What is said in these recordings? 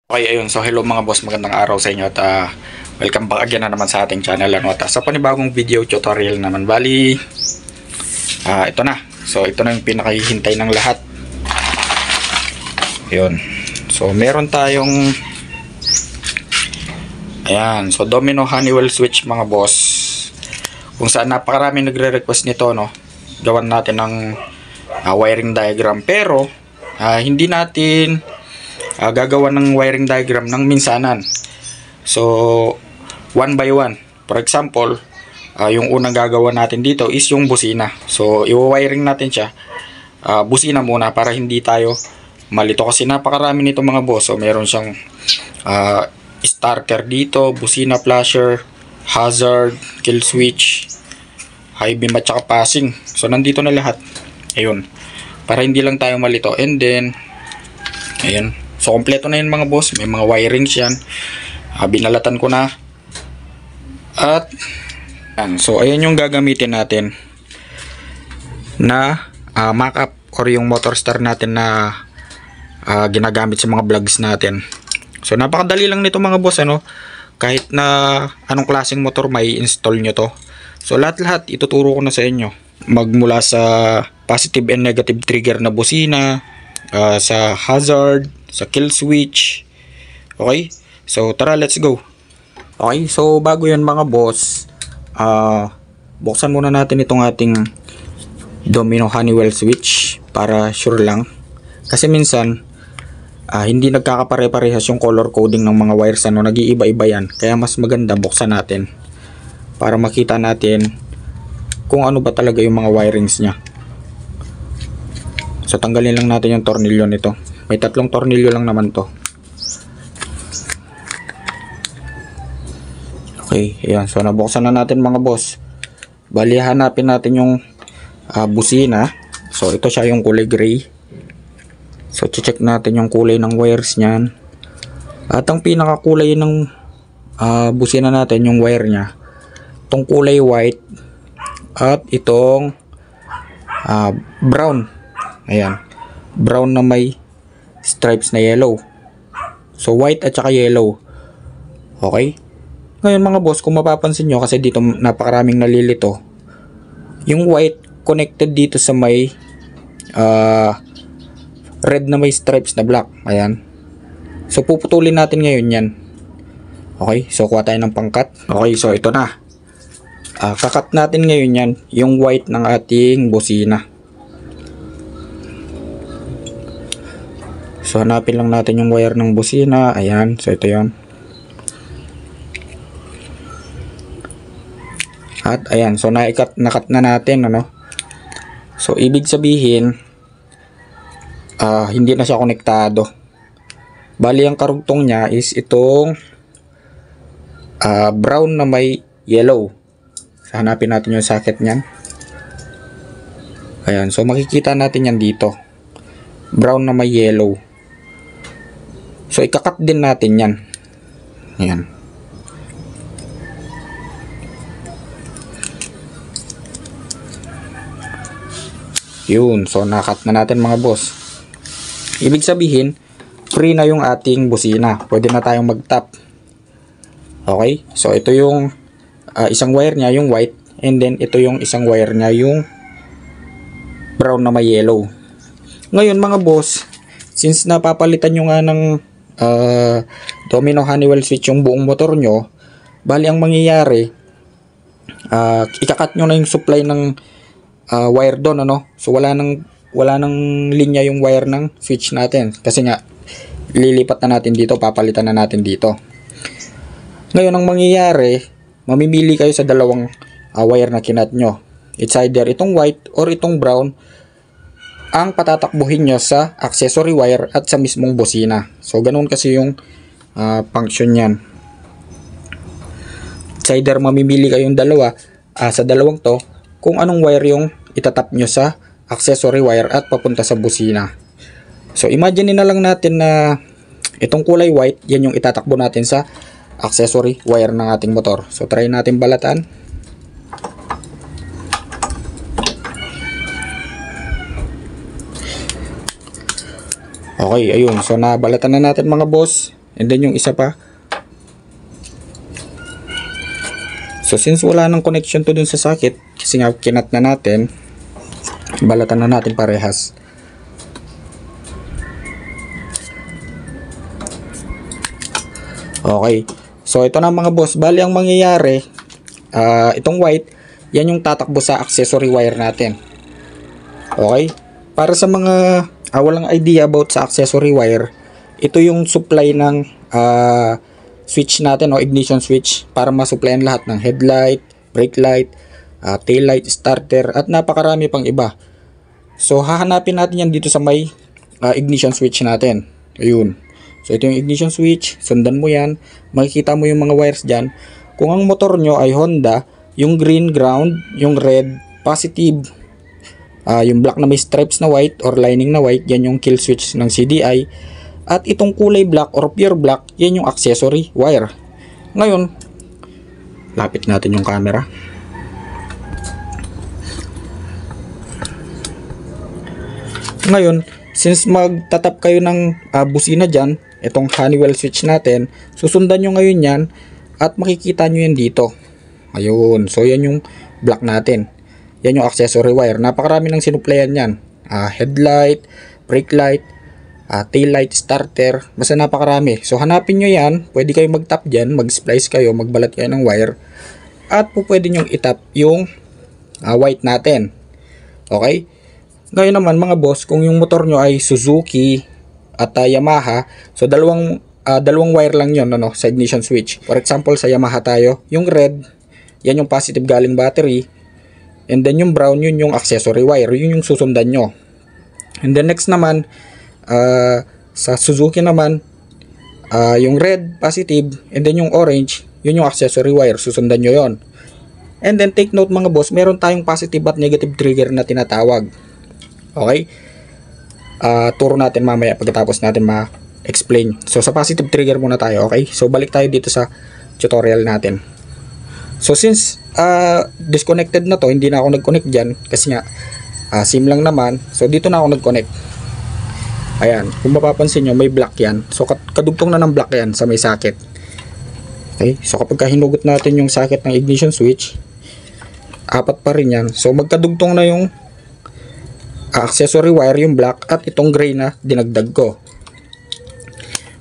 Okay, ayun. So, hello mga boss. Magandang araw sa inyo at welcome back again na naman sa ating channel. At sa panibagong video tutorial naman. Bali, ito na. So, ito na yung pinakahihintay ng lahat. Ayun. So, meron tayong ayan. So, domino Honeywell switch mga boss. Kung saan napakarami nagre-request nito, no? Gawan natin ng wiring diagram. Pero, hindi natin gagawa ng wiring diagram ng minsanan. So, one by one. For example, yung unang gagawa natin dito is yung busina. So, i-wiring natin siya. Busina muna para hindi tayo malito. Kasi napakarami nito mga boss. So, meron siyang starter dito, busina flasher, hazard, kill switch, high beam at saka passing. So, nandito na lahat. Ayun. Para hindi lang tayo malito. And then, ayun. So, kompleto na yun mga boss. May mga wirings yan. Binalatan ko na. At, yan. So, ayan yung gagamitin natin na mock-up or yung motor star natin na ginagamit sa mga vlogs natin. So, napakadali lang nito mga boss. Ano? Kahit na anong klaseng motor may install nyo to. So, lahat-lahat ituturo ko na sa inyo. Magmula sa positive and negative trigger na busina, sa hazard, sa kill switch. Okay, so tara, let's go. Okay, so bago yan mga boss, buksan muna natin itong ating domino Honeywell switch para sure lang, kasi minsan hindi nagkakapare-parehas yung color coding ng mga wires, ano, nag-iiba-iba yan. Kaya mas maganda buksan natin para makita natin kung ano ba talaga yung mga wirings nya. So tanggalin lang natin yung tornilyo nito. May 3 tornilyo lang naman to. Okay, ayan. So nabuksan na natin mga boss. Bali, hanapin natin yung busina. So ito siya, yung kulay gray. So check natin yung kulay ng wires niyan. At ang pinakakulay ng busina natin, yung wire nya, itong kulay white at itong brown. Ayan, brown na may stripes na yellow. So white at saka yellow. Okay. Ngayon mga boss, kung mapapansin nyo, kasi dito napakaraming nalilito, yung white connected dito sa may red na may stripes na black. Ayan. So puputulin natin ngayon yan. Okay, so kuha tayo ng pangkat. Okay, so ito na. Kakat natin ngayon yan, yung white ng ating busina. So hanapin lang natin yung wire ng busina. Ayan, so ito yon. At ayan, so nakat na natin, ano. So ibig sabihin hindi na siya konektado. Bali ang karugtong niya is itong brown na may yellow. So hanapin natin yung socket niyan. Ayan, so makikita natin yan dito. Brown na may yellow. So ikakat din natin yan. Ayan. Yun. So nakat na natin mga boss. Ibig sabihin, free na yung ating busina. Pwede na tayong mag-tap. Okay. So ito yung isang wire nya, yung white. And then ito yung isang wire nya, yung brown na may yellow. Ngayon mga boss, since napapalitan nyo nga ng domino Honeywell switch yung buong motor nyo, bali ang mangyayari, ikakat nyo na yung supply ng wire doon, ano. So wala nang linya yung wire ng switch natin, kasi nga lilipat na natin dito, papalitan na natin dito. Ngayon ang mangyayari, mamimili kayo sa dalawang wire na kinat nyo. It's either itong white or itong brown ang patatakbuhin nyo sa accessory wire at sa mismong busina. So ganoon kasi yung function yan. It's either mamimili kayong dalawa sa dalawang to kung anong wire yung itatap nyo sa accessory wire at papunta sa busina. So imagine na lang natin na itong kulay white, yan yung itatakbo natin sa accessory wire ng ating motor. So try natin balatan. Okay, ayun. So nabalatan na natin mga boss. And then yung isa pa. So since wala nang connection to dun sa socket, kasi nga kinat na natin, balatan na natin parehas. Okay. So ito na mga boss, bali ang mangyayari, itong white, yan yung tatakbo sa accessory wire natin. Okay? Para sa mga walang idea about sa accessory wire, ito yung supply ng switch natin o ignition switch para masupplyan lahat ng headlight, brake light, tail light, starter at napakarami pang iba. So hahanapin natin yan dito sa may ignition switch natin. Ayun. So ito yung ignition switch, sundan mo yan, makikita mo yung mga wires dyan. Kung ang motor nyo ay Honda, yung green ground, yung red positive, yung black na may stripes na white or lining na white, yan yung kill switch ng CDI. At itong kulay black or pure black, yan yung accessory wire. Ngayon, lapit natin yung camera. Ngayon, since magtatap kayo ng busina dyan, itong Honeywell switch natin, susundan nyo ngayon yan at makikita nyo yan dito. Ayun, so yan yung black natin. Yan yung accessory wire. Napakarami ng sinuplayan yan. Headlight, brake light, tail light, starter, basta napakarami. So hanapin nyo yan, pwede kayo mag-tap dyan, mag-splice kayo, magbalat kayo ng wire, at po pwede nyo itap yung white natin. Okay? Ngayon naman mga boss, kung yung motor nyo ay Suzuki at Yamaha, so dalawang wire lang yon sa ignition switch. For example, sa Yamaha tayo, yung red, yan yung positive galing battery, and then yung brown, yun yung accessory wire, yun yung susundan nyo. And then next naman, sa Suzuki naman, yung red positive, and then yung orange, yun yung accessory wire, susundan nyo yon. And then take note mga boss, meron tayong positive at negative trigger na tinatawag. Okay? Turo natin mamaya pagkatapos natin ma-explain. So sa positive trigger muna tayo, okay? So balik tayo dito sa tutorial natin. So since disconnected na to, hindi na ako nag-connect dyan kasi nga SIM lang naman. So dito na ako nag-connect. Ayan, kung mapapansin nyo, may black yan. So kadugtong na ng black yan sa may socket. Okay, so kapag hinugot natin yung socket ng ignition switch, apat pa rin yan. So magkadugtong na yung accessory wire, yung black, at itong gray na dinagdag ko.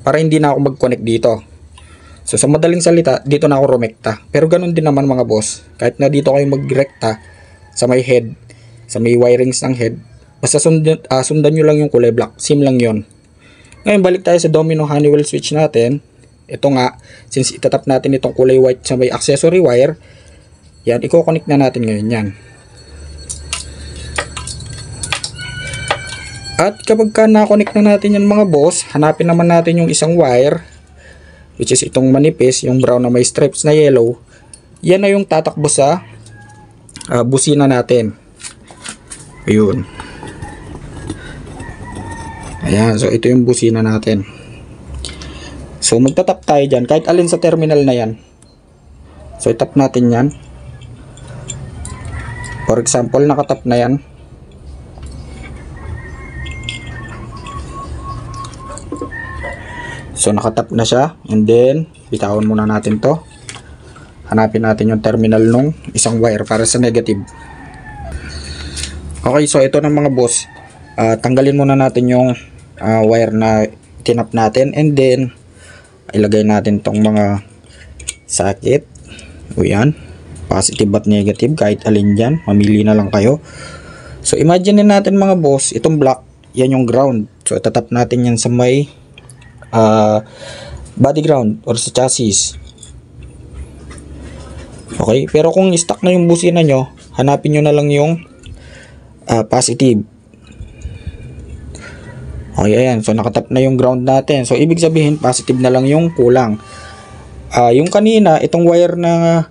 Para hindi na ako mag-connect dito. So sa madaling salita, dito na ako rumekta. Pero ganun din naman mga boss. Kahit na dito kayo magrekta sa may head, sa may wirings ng head, basta sundan nyo lang yung kulay black. SIM lang yon. Ngayon balik tayo sa domino Honeywell switch natin. Ito nga, since itatap natin itong kulay white sa may accessory wire, yan, i-connect na natin ngayon yan. At kapag na-connect na natin yan mga boss, hanapin naman natin yung isang wire, which is itong manipis, yung brown na may stripes na yellow. Yan na yung tatakbo sa busina natin. Ayun. Ayan, so ito yung busina natin. So magtatap tayo dyan, kahit alin sa terminal na yan. So itap natin yan. For example, nakatap na yan. So nakatap na siya, and then bitawan muna natin to. Hanapin natin yung terminal nung isang wire para sa negative. Okay, so ito na mga boss. Tanggalin muna natin yung wire na tinap natin, and then ilagay natin tong mga socket. O yan, positive at negative, kahit alin dyan, mamili na lang kayo. So imagine natin mga boss, itong black, yan yung ground. So itatap natin yan sa may body ground or sa chassis. Okay, pero kung stuck na yung busina nyo, hanapin nyo na lang yung positive. Okay, ayan. So nakatap na yung ground natin. So ibig sabihin positive na lang yung kulang. Yung kanina, itong wire na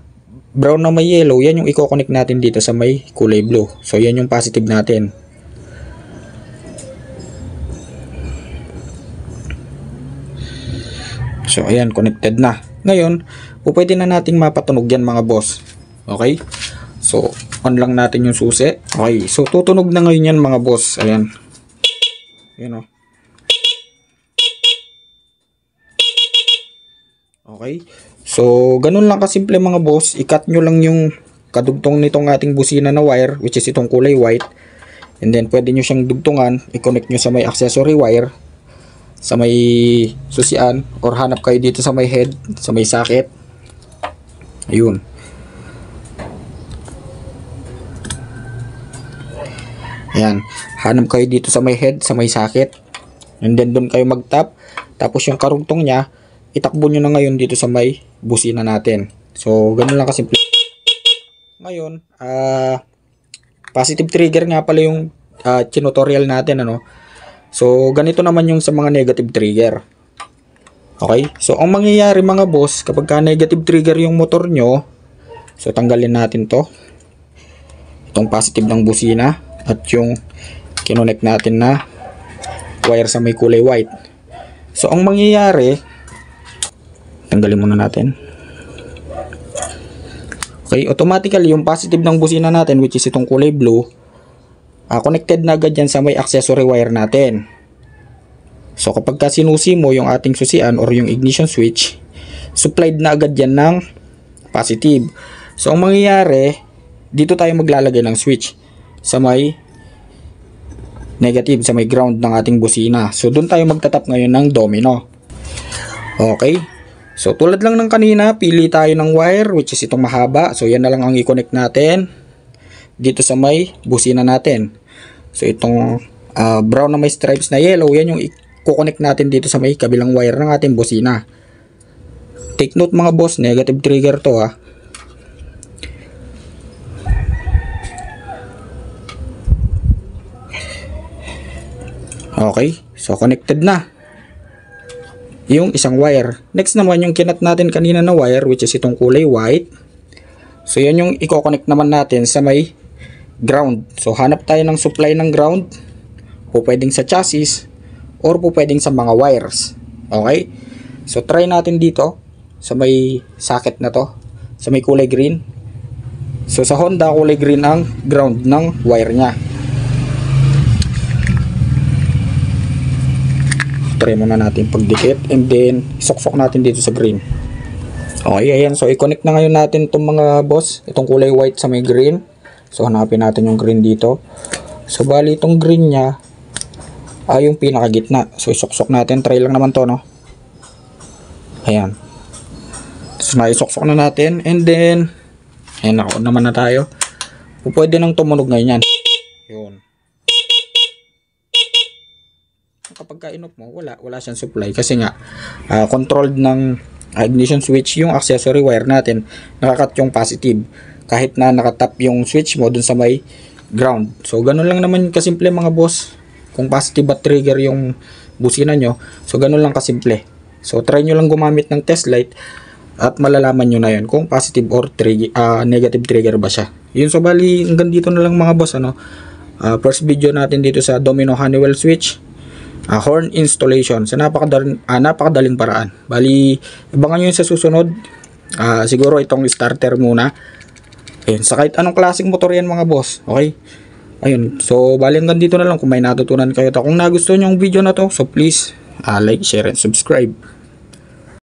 brown na may yellow, yan yung i-connect natin dito sa may kulay blue. So yan yung positive natin. So ayan, connected na. Ngayon, pwede na nating mapatunog yan mga boss. Okay? So on lang natin yung susi. Okay, so tutunog na ngayon yan mga boss. Ayan. Ayan o. Okay? So, ganun lang kasimple mga boss. I-cut nyo lang yung kadugtong nitong ating busina na wire, which is itong kulay white. And then, pwede nyo siyang dugtungan. I-connect nyo sa may accessory wire, sa may susian, or hanap kayo dito sa may head, sa may socket. Ayun. Ayan. Hanap kayo dito sa may head, sa may socket. And then, doon kayo mag-tap. Tapos, yung karugtong niya, itakbo nyo na ngayon dito sa may busina natin. So, ganun lang kasimple. Ngayon, positive trigger nga pala yung tutorial natin, ano. So, ganito naman yung sa mga negative trigger. Okay? So, ang mangyayari mga boss, kapag ka negative trigger yung motor nyo, so, tanggalin natin to. Itong positive ng busina at yung kinonect natin na wire sa may kulay white. So, ang mangyayari, tanggalin muna natin. Okay, automatically yung positive ng busina natin, which is itong kulay blue, connected na agad yan sa may accessory wire natin. So kapag ka sinusi mo yung ating susian or yung ignition switch, supplied na agad yan ng positive. So ang mangyayari, dito tayo maglalagay ng switch sa may negative, sa may ground ng ating busina. So doon tayo magtatap ngayon ng domino. Okay. So, tulad lang ng kanina, pili tayo ng wire, which is itong mahaba. So, yan na lang ang i-connect natin dito sa may busina natin. So, itong brown na may stripes na yellow, yan yung i-connect natin dito sa may kabilang wire ng ating busina. Take note mga boss, negative trigger to ha. Okay, so connected na yung isang wire. Next naman yung kinat natin kanina na wire, which is itong kulay white. So yan yung i-connect naman natin sa may ground. So hanap tayo ng supply ng ground, po pwedeng sa chassis or po pwedeng sa mga wires. Okay, so try natin dito sa may socket na to, sa may kulay green. So sa Honda, kulay green ang ground ng wire nya. Try muna natin pagdikit and then soksok natin dito sa green. Okay, ayan. So i-connect na ngayon natin itong mga boss, itong kulay white sa may green. So hanapin natin yung green dito. So bali itong green nya ay yung pinakagitna. So isoksok natin, try lang naman to, no. Ayan. So naisoksok na natin and then ayan, ako naman na tayo. Pwede nang tumunog ngayon yan. Yun. Kapag ka-inop mo, wala siyang supply kasi nga controlled ng ignition switch yung accessory wire natin, nakakat yung positive kahit na nakatap yung switch mo dun sa may ground. So ganun lang naman kasimple mga boss, kung positive at trigger yung busina nyo. So ganun lang kasimple. So try nyo lang gumamit ng test light at malalaman nyo na yun kung positive or negative trigger ba siya. Yun, so bali hanggang dito na lang mga boss, ano. First video natin dito sa Domino Honeywell switch, horn installation sa napakadaling paraan. Bali, abangan nyo yun sa susunod. Siguro itong starter muna. Ayun, sa kahit anong klaseng motor yan mga boss. Okay? Ayun, so bali hanggang dito na lang. Kung may natutunan kayo, kung nagustuhan nyo yung video na to, so please like, share, and subscribe.